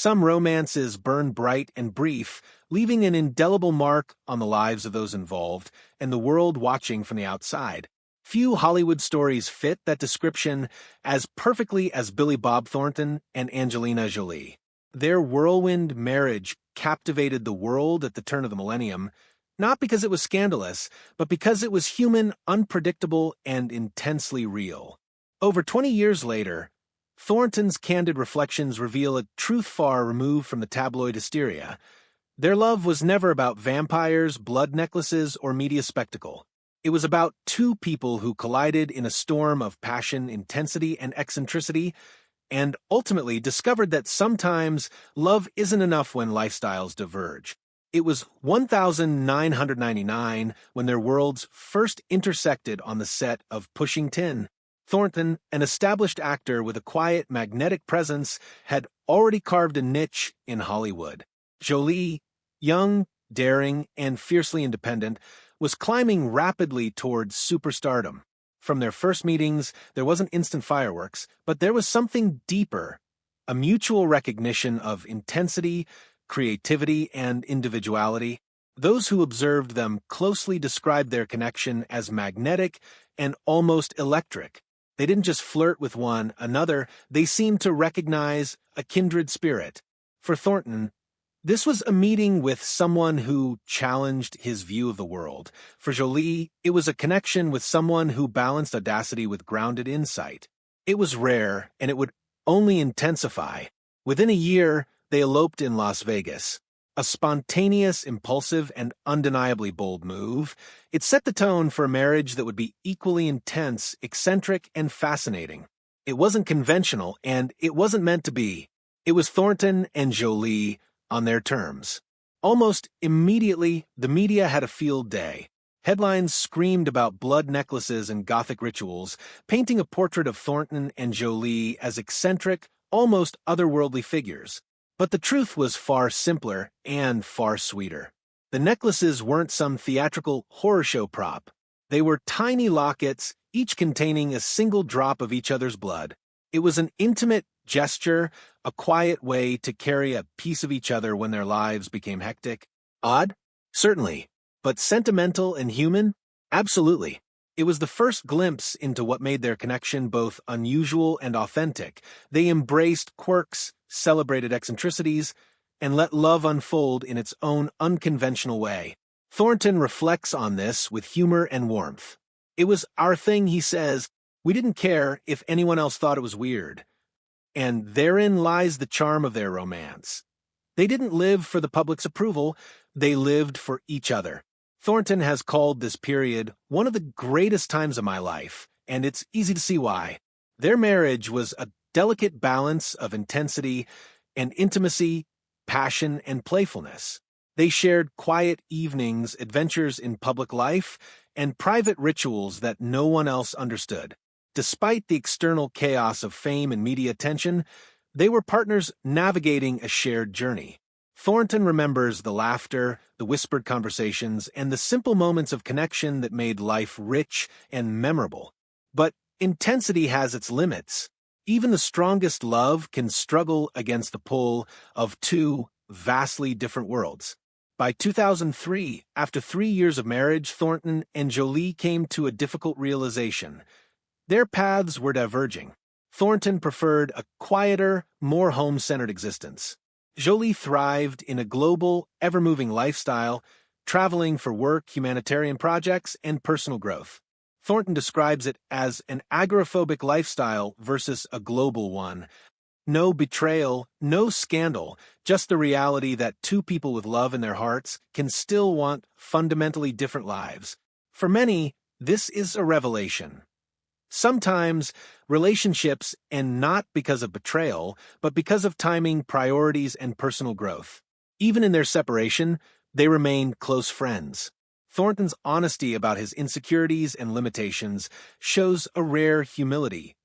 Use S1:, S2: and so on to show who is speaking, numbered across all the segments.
S1: Some romances burn bright and brief, leaving an indelible mark on the lives of those involved and the world watching from the outside. Few Hollywood stories fit that description as perfectly as Billy Bob Thornton and Angelina Jolie. Their whirlwind marriage captivated the world at the turn of the millennium, not because it was scandalous, but because it was human, unpredictable, and intensely real. Over 20 years later, Thornton's candid reflections reveal a truth far removed from the tabloid hysteria. Their love was never about vampires, blood necklaces, or media spectacle. It was about two people who collided in a storm of passion, intensity, and eccentricity, and ultimately discovered that sometimes love isn't enough when lifestyles diverge. It was 1999 when their worlds first intersected on the set of Pushing Tin. Thornton, an established actor with a quiet, magnetic presence, had already carved a niche in Hollywood. Jolie, young, daring, and fiercely independent, was climbing rapidly towards superstardom. From their first meetings, there wasn't instant fireworks, but there was something deeper, a mutual recognition of intensity, creativity, and individuality. Those who observed them closely described their connection as magnetic and almost electric. They didn't just flirt with one another, they seemed to recognize a kindred spirit. For Thornton, this was a meeting with someone who challenged his view of the world. For Jolie, it was a connection with someone who balanced audacity with grounded insight. It was rare, and it would only intensify. Within a year, they eloped in Las Vegas. A spontaneous, impulsive, and undeniably bold move. It set the tone for a marriage that would be equally intense, eccentric, and fascinating. It wasn't conventional, and it wasn't meant to be. It was Thornton and Jolie on their terms. Almost immediately, the media had a field day. Headlines screamed about blood necklaces and Gothic rituals, painting a portrait of Thornton and Jolie as eccentric, almost otherworldly figures. But the truth was far simpler and far sweeter. The necklaces weren't some theatrical horror show prop. They were tiny lockets, each containing a single drop of each other's blood. It was an intimate gesture, a quiet way to carry a piece of each other when their lives became hectic. Odd? Certainly. But sentimental and human? Absolutely. It was the first glimpse into what made their connection both unusual and authentic. They embraced quirks, celebrated eccentricities, and let love unfold in its own unconventional way. Thornton reflects on this with humor and warmth. It was our thing, he says. We didn't care if anyone else thought it was weird. And therein lies the charm of their romance. They didn't live for the public's approval, they lived for each other. Thornton has called this period one of the greatest times of my life, and it's easy to see why. Their marriage was a delicate balance of intensity and intimacy, passion and playfulness. They shared quiet evenings, adventures in public life, and private rituals that no one else understood. Despite the external chaos of fame and media attention, they were partners navigating a shared journey. Thornton remembers the laughter, the whispered conversations, and the simple moments of connection that made life rich and memorable. But intensity has its limits. Even the strongest love can struggle against the pull of two vastly different worlds. By 2003, after 3 years of marriage, Thornton and Jolie came to a difficult realization. Their paths were diverging. Thornton preferred a quieter, more home-centered existence. Jolie thrived in a global, ever-moving lifestyle, traveling for work, humanitarian projects, and personal growth. Thornton describes it as an agoraphobic lifestyle versus a global one. No betrayal, no scandal, just the reality that two people with love in their hearts can still want fundamentally different lives. For many, this is a revelation. Sometimes, relationships end not because of betrayal, but because of timing, priorities, and personal growth. Even in their separation, they remain close friends. Thornton's honesty about his insecurities and limitations shows a rare humility,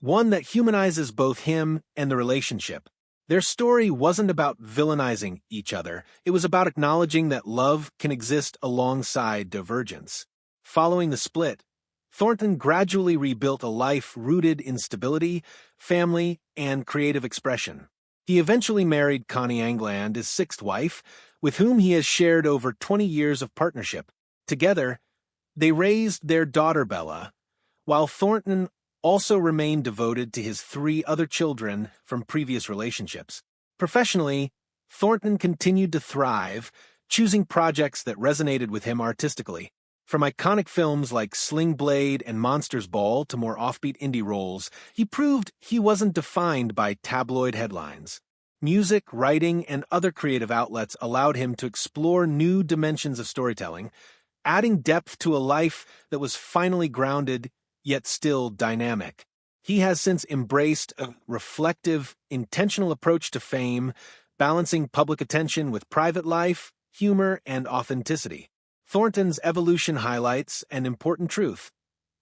S1: one that humanizes both him and the relationship. Their story wasn't about villainizing each other, it was about acknowledging that love can exist alongside divergence. Following the split, Thornton gradually rebuilt a life rooted in stability, family, and creative expression. He eventually married Connie Angland, his sixth wife, with whom he has shared over 20 years of partnership. Together, they raised their daughter Bella, while Thornton also remained devoted to his three other children from previous relationships. Professionally, Thornton continued to thrive, choosing projects that resonated with him artistically. From iconic films like Sling Blade and Monsters Ball to more offbeat indie roles, he proved he wasn't defined by tabloid headlines. Music, writing, and other creative outlets allowed him to explore new dimensions of storytelling, adding depth to a life that was finally grounded, yet still dynamic. He has since embraced a reflective, intentional approach to fame, balancing public attention with private life, humor, and authenticity. Thornton's evolution highlights an important truth.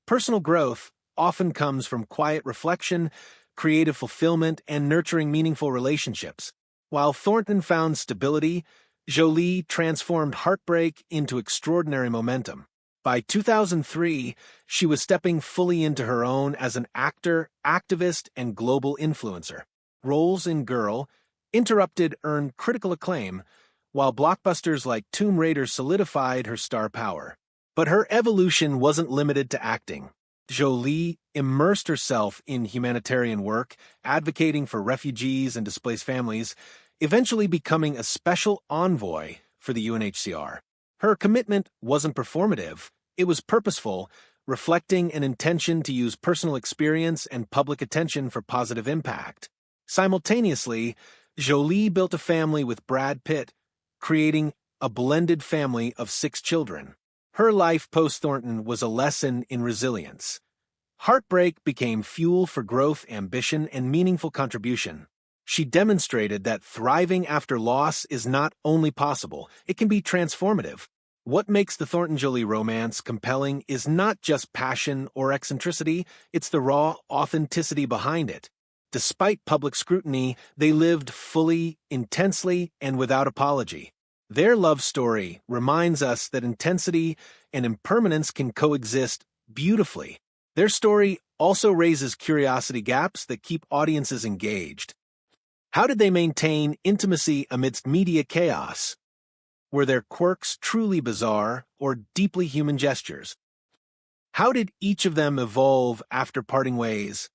S1: Personal growth often comes from quiet reflection, creative fulfillment, and nurturing meaningful relationships. While Thornton found stability, Jolie transformed heartbreak into extraordinary momentum. By 2003, she was stepping fully into her own as an actor, activist, and global influencer. Roles in Girl, Interrupted earned critical acclaim, while blockbusters like Tomb Raider solidified her star power. But her evolution wasn't limited to acting. Jolie immersed herself in humanitarian work, advocating for refugees and displaced families, eventually becoming a special envoy for the UNHCR. Her commitment wasn't performative, it was purposeful, reflecting an intention to use personal experience and public attention for positive impact. Simultaneously, Jolie built a family with Brad Pitt, creating a blended family of 6 children. Her life post-Thornton was a lesson in resilience. Heartbreak became fuel for growth, ambition, and meaningful contribution. She demonstrated that thriving after loss is not only possible, it can be transformative. What makes the Thornton-Jolie romance compelling is not just passion or eccentricity, it's the raw authenticity behind it. Despite public scrutiny, they lived fully, intensely, and without apology. Their love story reminds us that intensity and impermanence can coexist beautifully. Their story also raises curiosity gaps that keep audiences engaged. How did they maintain intimacy amidst media chaos? Were their quirks truly bizarre or deeply human gestures? How did each of them evolve after parting ways?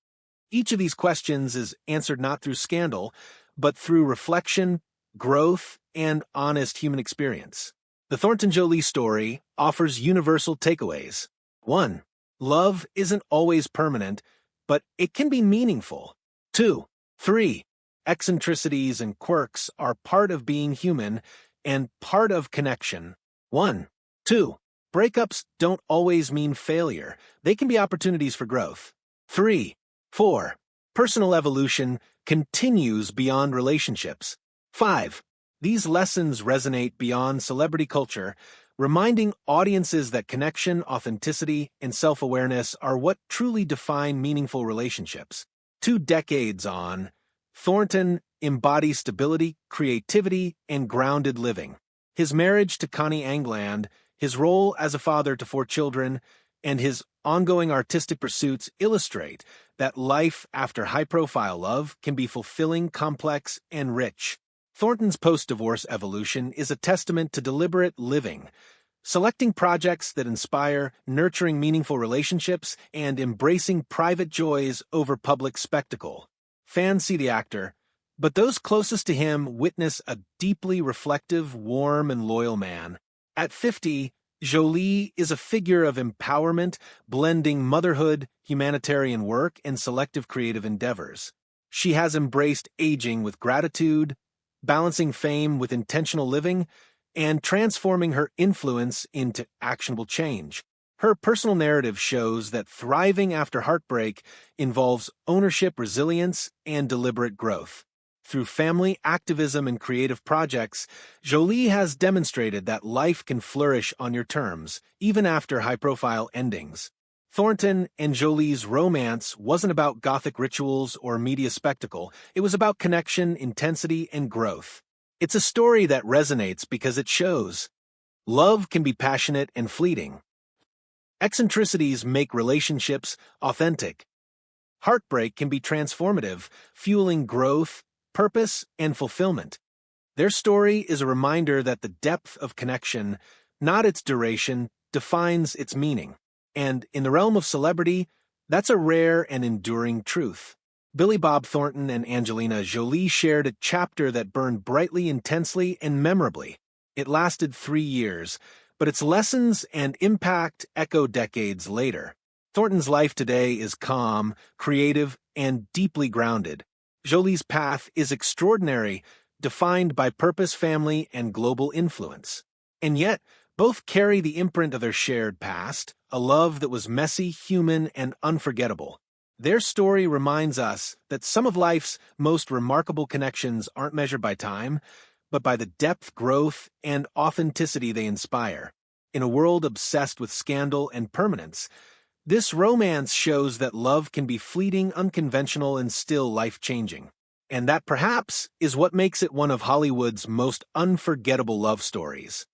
S1: Each of these questions is answered not through scandal, but through reflection, growth, and honest human experience. The Thornton-Jolie story offers universal takeaways. 1. Love isn't always permanent, but it can be meaningful. 2. 3. Eccentricities and quirks are part of being human and part of connection. 1. 2. Breakups don't always mean failure. They can be opportunities for growth. 3. 4. Personal evolution continues beyond relationships. 5. These lessons resonate beyond celebrity culture, reminding audiences that connection, authenticity, and self-awareness are what truly define meaningful relationships. 2 decades on, Thornton embodies stability, creativity, and grounded living. His marriage to Connie Angland, his role as a father to 4 children, and his ongoing artistic pursuits illustrate that life after high-profile love can be fulfilling, complex, and rich. Thornton's post-divorce evolution is a testament to deliberate living, selecting projects that inspire, nurturing meaningful relationships, and embracing private joys over public spectacle. Fans see the actor, but those closest to him witness a deeply reflective, warm, and loyal man. At 50, Jolie is a figure of empowerment, blending motherhood, humanitarian work, and selective creative endeavors. She has embraced aging with gratitude, balancing fame with intentional living, and transforming her influence into actionable change. Her personal narrative shows that thriving after heartbreak involves ownership, resilience, and deliberate growth. Through family activism and creative projects, Jolie has demonstrated that life can flourish on your terms, even after high-profile endings. Thornton and Jolie's romance wasn't about gothic rituals or media spectacle. It was about connection, intensity, and growth. It's a story that resonates because it shows. Love can be passionate and fleeting. Eccentricities make relationships authentic. Heartbreak can be transformative, fueling growth, purpose and fulfillment. Their story is a reminder that the depth of connection, not its duration, defines its meaning. And in the realm of celebrity, that's a rare and enduring truth. Billy Bob Thornton and Angelina Jolie shared a chapter that burned brightly, intensely, and memorably. It lasted 3 years, but its lessons and impact echo decades later. Thornton's life today is calm, creative, and deeply grounded. Jolie's path is extraordinary, defined by purpose, family, and global influence. And yet, both carry the imprint of their shared past, a love that was messy, human, and unforgettable. Their story reminds us that some of life's most remarkable connections aren't measured by time, but by the depth, growth, and authenticity they inspire. In a world obsessed with scandal and permanence, this romance shows that love can be fleeting, unconventional, and still life-changing. And that perhaps is what makes it one of Hollywood's most unforgettable love stories.